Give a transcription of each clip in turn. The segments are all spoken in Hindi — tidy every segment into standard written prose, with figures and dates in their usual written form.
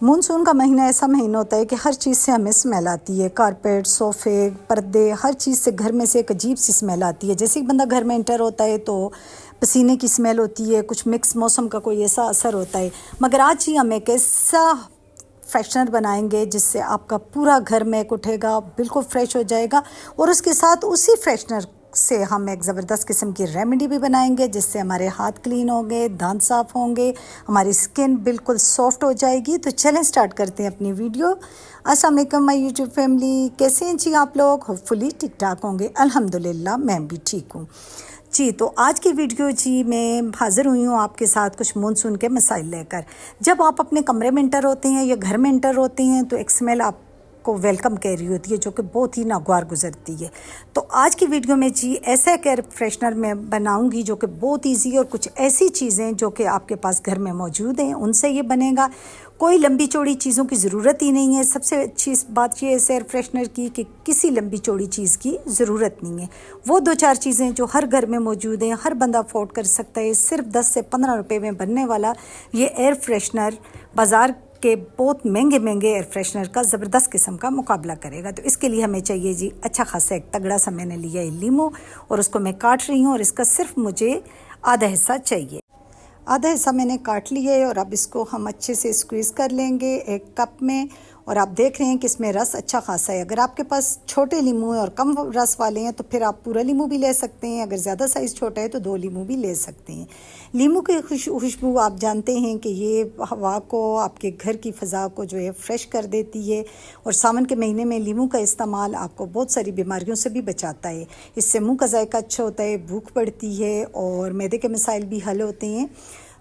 मानसून का महीना ऐसा महीना होता है कि हर चीज़ से हमें स्मेल आती है। कारपेट, सोफ़े, पर्दे, हर चीज़ से घर में से एक अजीब सी स्मेल आती है। जैसे ही बंदा घर में एंटर होता है तो पसीने की स्मेल होती है, कुछ मिक्स मौसम का कोई ऐसा असर होता है। मगर आज ही हम एक ऐसा फ्रेशनर बनाएंगे जिससे आपका पूरा घर महक उठेगा, बिल्कुल फ्रेश हो जाएगा। और उसके साथ उसी फ्रेशनर से हम एक ज़बरदस्त किस्म की रेमेडी भी बनाएंगे जिससे हमारे हाथ क्लीन होंगे, दांत साफ़ होंगे, हमारी स्किन बिल्कुल सॉफ्ट हो जाएगी। तो चलें स्टार्ट करते हैं अपनी वीडियो। अस्सलाम वालेकुम माय यूट्यूब फैमिली, कैसे हैं जी आप लोग? होपफुली ठीक ठाक होंगे। अल्हम्दुलिल्लाह मैं भी ठीक हूँ जी। तो आज की वीडियो जी मैं हाज़िर हुई हूँ आपके साथ कुछ मानसून के मसाइल लेकर। जब आप अपने कमरे में इंटर होते हैं या घर में इंटर होते हैं तो एक स्मेल आप को वेलकम कह रही होती है जो कि बहुत ही नागवार गुजरती है। तो आज की वीडियो में जी ऐसा एक एयर फ्रेशनर मैं बनाऊंगी जो कि बहुत इजी और कुछ ऐसी चीज़ें जो कि आपके पास घर में मौजूद हैं उनसे ये बनेगा। कोई लंबी चौड़ी चीज़ों की ज़रूरत ही नहीं है। सबसे अच्छी बात ये है इस एयर फ्रेशनर की कि किसी लंबी चौड़ी चीज़ की ज़रूरत नहीं है। वो दो चार चीज़ें जो हर घर में मौजूद हैं, हर बंदा अफोर्ड कर सकता है। सिर्फ 10 से 15 रुपए में बनने वाला ये एयर फ्रेशनर बाज़ार के बहुत महंगे एयर फ्रेशनर का ज़बरदस्त किस्म का मुकाबला करेगा। तो इसके लिए हमें चाहिए जी अच्छा खासा एक तगड़ा सा मैंने लिया है लीमू और उसको मैं काट रही हूँ और इसका सिर्फ मुझे आधा हिस्सा चाहिए। आधा हिस्सा मैंने काट लिया है और अब इसको हम अच्छे से स्क्वीज़ कर लेंगे एक कप में। और आप देख रहे हैं कि इसमें रस अच्छा खासा है। अगर आपके पास छोटे लीमू हैं और कम रस वाले हैं तो फिर आप पूरा लीमू भी ले सकते हैं। अगर ज़्यादा साइज़ छोटा है तो 2 लीमू भी ले सकते हैं। लीमू की खुशबू आप जानते हैं कि ये हवा को, आपके घर की फ़ज़ा को जो है फ्रेश कर देती है। और सावन के महीने में लीमू का इस्तेमाल आपको बहुत सारी बीमारियों से भी बचाता है। इससे मुँह का जायका अच्छा होता है, भूख बढ़ती है और मैदे के मसाइल भी हल होते हैं।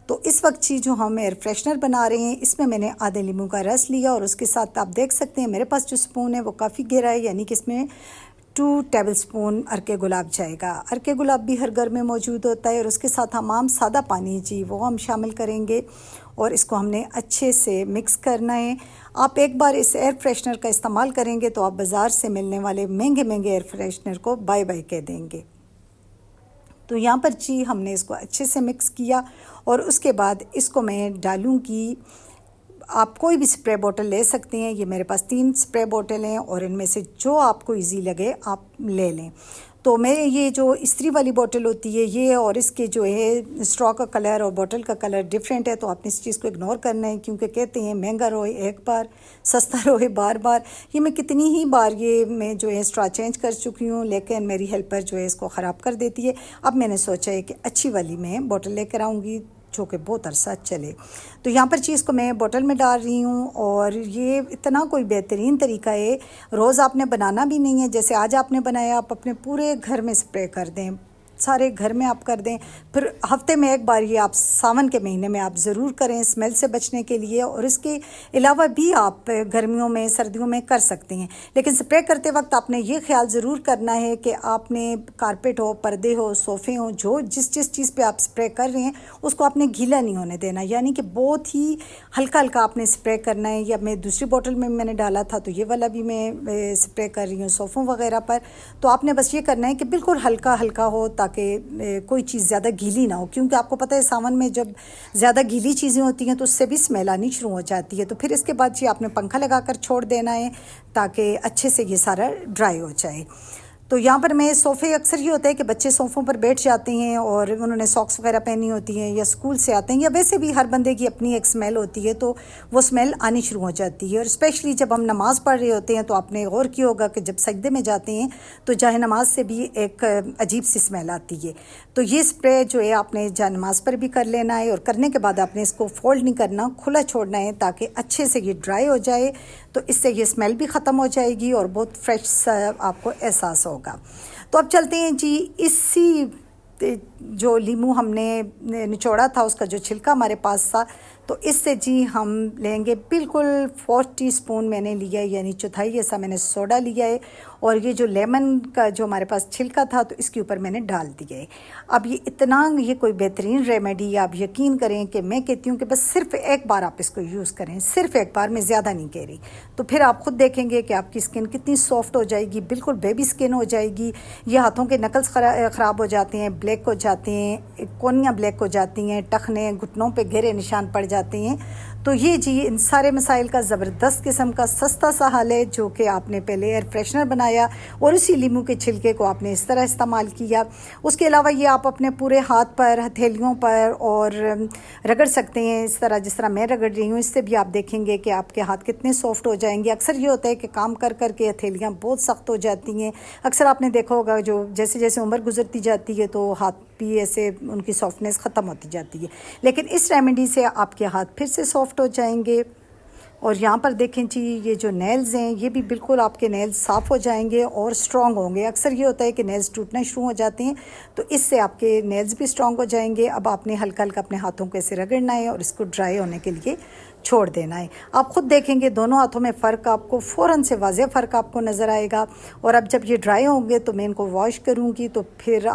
तो इस वक्त जी जो हम एयर फ्रेशनर बना रहे हैं इसमें मैंने आधे लीमू का रस लिया और उसके साथ आप देख सकते हैं मेरे पास जो स्पून है वो काफ़ी गहरा है, यानी कि इसमें 2 टेबलस्पून अरके गुलाब जाएगा। अरके गुलाब भी हर घर में मौजूद होता है। और उसके साथ हम आम सादा पानी जी वो हम शामिल करेंगे और इसको हमने अच्छे से मिक्स करना है। आप एक बार इस एयर फ्रेशनर का इस्तेमाल करेंगे तो आप बाज़ार से मिलने वाले महंगे एयर फ्रेशनर को बाय बाय कह देंगे। तो यहाँ पर जी हमने इसको अच्छे से मिक्स किया और उसके बाद इसको मैं डालूँगी। आप कोई भी स्प्रे बोतल ले सकते हैं। ये मेरे पास 3 स्प्रे बोतल हैं और इनमें से जो आपको इजी लगे आप ले लें। तो मैं ये जो इस्त्री वाली बोतल होती है ये और इसके जो है स्ट्रॉ का कलर और बोतल का कलर डिफरेंट है। तो आपने इस चीज़ को इग्नोर करना है क्योंकि कहते हैं महंगा रोए एक बार, सस्ता रोए बार बार। ये मैं कितनी ही बार ये मैं जो है स्ट्रॉ चेंज कर चुकी हूँ लेकिन मेरी हेल्पर जो है इसको ख़राब कर देती है। अब मैंने सोचा है कि अच्छी वाली मैं बोतल लेकर आऊँगी जो कि बहुत अरसा चले। तो यहाँ पर चीज़ को मैं बोतल में डाल रही हूँ और ये इतना कोई बेहतरीन तरीका है। रोज़ आपने बनाना भी नहीं है, जैसे आज आपने बनाया आप अपने पूरे घर में स्प्रे कर दें, सारे घर में आप कर दें। फिर हफ्ते में एक बार ये आप सावन के महीने में आप ज़रूर करें स्मेल से बचने के लिए। और इसके अलावा भी आप गर्मियों में सर्दियों में कर सकते हैं। लेकिन स्प्रे करते वक्त आपने ये ख्याल ज़रूर करना है कि आपने कारपेट हो, पर्दे हो, सोफ़े हो, जो जिस चीज़ पे आप स्प्रे कर रहे हैं उसको आपने गीला नहीं होने देना, यानी कि बहुत ही हल्का हल्का आपने स्प्रे करना है। या मैं दूसरी बोतल में मैंने डाला था तो ये वाला भी मैं स्प्रे कर रही हूँ सोफ़ों वगैरह पर। तो आपने बस ये करना है कि बिल्कुल हल्का हल्का हो ताकि कोई चीज़ ज़्यादा गीली ना हो, क्योंकि आपको पता है सावन में जब ज़्यादा गीली चीज़ें होती हैं तो उससे भी स्मेल आनी शुरू हो जाती है। तो फिर इसके बाद जी आपने पंखा लगाकर छोड़ देना है ताकि अच्छे से ये सारा ड्राई हो जाए। तो यहाँ पर मैं सोफ़े अक्सर ये होता है कि बच्चे सोफ़ों पर बैठ जाते हैं और उन्होंने सॉक्स वगैरह पहनी होती हैं या स्कूल से आते हैं या वैसे भी हर बंदे की अपनी एक स्मेल होती है तो वो स्मेल आनी शुरू हो जाती है। और स्पेशली जब हम नमाज़ पढ़ रहे होते हैं तो आपने गौर किया होगा कि जब सजदे में जाते हैं तो जाहे नमाज से भी एक अजीब सी स्मेल आती है। तो ये स्प्रे जो है आपने जाहे नमाज पर भी कर लेना है और करने के बाद आपने इसको फोल्ड नहीं करना, खुला छोड़ना है ताकि अच्छे से ये ड्राई हो जाए। तो इससे ये स्मेल भी ख़त्म हो जाएगी और बहुत फ्रेश आपको एहसास होगा। तो अब चलते हैं जी इसी जो लीमू हमने निचोड़ा था उसका जो छिलका हमारे पास था तो इससे जी हम लेंगे बिल्कुल 4 टीस्पून मैंने लिया है, यानी चौथाई ऐसा मैंने सोडा लिया है। और ये जो लेमन का जो हमारे पास छिलका था तो इसके ऊपर मैंने डाल दिया है। अब ये इतना ये कोई बेहतरीन रेमेडी, आप यकीन करें कि मैं कहती हूँ कि बस सिर्फ एक बार आप इसको यूज़ करें, सिर्फ एक बार, मैं ज़्यादा नहीं कह रही। तो फिर आप खुद देखेंगे कि आपकी स्किन कितनी सॉफ्ट हो जाएगी, बिल्कुल बेबी स्किन हो जाएगी। ये हाथों के नकल्स ख़राब हो जाते हैं, ब्लैक हो जाते हैं, कोनियाँ ब्लैक हो जाती हैं, टखने घुटनों पे गहरे निशान पड़ जाते हैं। तो ये जी इन सारे मसाइल का ज़बरदस्त किस्म का सस्ता सा हल है, जो कि आपने पहले एयर फ्रेशनर बनाया और उसी लीमू के छिलके को आपने इस तरह इस्तेमाल किया। उसके अलावा ये आप अपने पूरे हाथ पर, हथेलियों पर और रगड़ सकते हैं इस तरह जिस तरह मैं रगड़ रही हूँ। इससे भी आप देखेंगे कि आपके हाथ कितने सॉफ्ट हो जाएंगे। अक्सर ये होता है कि काम कर कर के हथेलियाँ बहुत सख्त हो जाती हैं। अक्सर आपने देखा होगा जो जैसे जैसे उम्र गुजरती जाती है तो हाथ भी ऐसे उनकी सॉफ्टनेस ख़त्म होती जाती है, लेकिन इस रेमेडी से आपके हाथ फिर से सॉफ्ट हो जाएंगे। और यहाँ पर देखें जी, ये जो नेल्स हैं ये भी बिल्कुल आपके नेल्स साफ़ हो जाएंगे और स्ट्रॉन्ग होंगे। अक्सर ये होता है कि नेल्स टूटना शुरू हो जाते हैं, तो इससे आपके नेल्स भी स्ट्रॉन्ग हो जाएंगे। अब आपने हल्का हल्का अपने हाथों को ऐसे रगड़ना है और इसको ड्राई होने के लिए छोड़ देना है। आप ख़ुद देखेंगे दोनों हाथों में फ़र्क आपको फ़ौरन से वाज़ेह फ़र्क आपको नज़र आएगा। और अब जब ये ड्राई होंगे तो मैं इनको वॉश करूँगी, तो फिर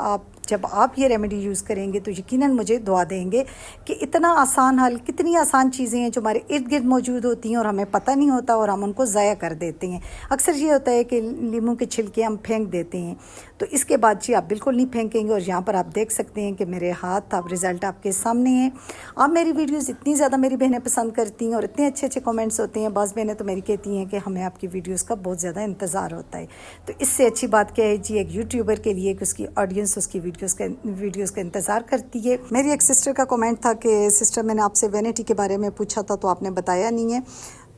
जब आप ये रेमेडी यूज़ करेंगे तो यकीनन मुझे दुआ देंगे कि इतना आसान हल, कितनी आसान चीज़ें हैं जो हमारे इर्द गिर्द मौजूद होती हैं और हमें पता नहीं होता और हम उनको ज़ाया कर देते हैं। अक्सर ये होता है कि लीमू के छिलके हम फेंक देते हैं, तो इसके बाद जी आप बिल्कुल नहीं फेंकेंगे। और यहाँ पर आप देख सकते हैं कि मेरे हाथ अब रिज़ल्ट आपके सामने हैं। आप मेरी वीडियोज़ इतनी ज़्यादा मेरी बहनें पसंद करती हैं और इतने अच्छे अच्छे कमेंट्स होते हैं। बाज़ बहनें तो मेरी कहती हैं कि हमें आपकी वीडियोज़ का बहुत ज़्यादा इंतज़ार होता है। तो इससे अच्छी बात क्या है जी एक यूट्यूबर के लिए कि उसकी ऑडियंस उसकी वीडियोज़ का इंतज़ार करती है। मेरी एक सिस्टर का कमेंट था कि सिस्टर मैंने आपसे वैनिटी के बारे में पूछा था तो आपने बताया नहीं है।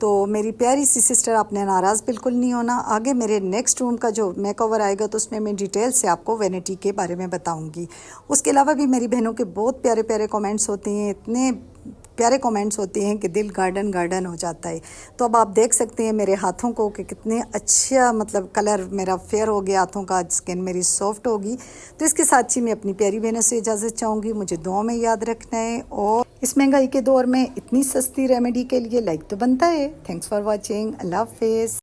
तो मेरी प्यारी सी सिस्टर, आपने नाराज़ बिल्कुल नहीं होना। आगे मेरे नेक्स्ट रूम का जो मेकओवर आएगा तो उसमें मैं डिटेल से आपको वैनिटी के बारे में बताऊंगी। उसके अलावा भी मेरी बहनों के बहुत प्यारे प्यारे कमेंट्स होते हैं, इतने प्यारे कमेंट्स होते हैं कि दिल गार्डन गार्डन हो जाता है। तो अब आप देख सकते हैं मेरे हाथों को कि कितने अच्छा मतलब कलर मेरा फेयर हो गया हाथों का, स्किन मेरी सॉफ्ट होगी। तो इसके साथ ही मैं अपनी प्यारी बहनों से इजाज़त चाहूँगी। मुझे दुआ में याद रखना है और इस महंगाई के दौर में इतनी सस्ती रेमेडी के लिए लाइक तो बनता है। Thanks for watching. अल्लाह हाफिज़।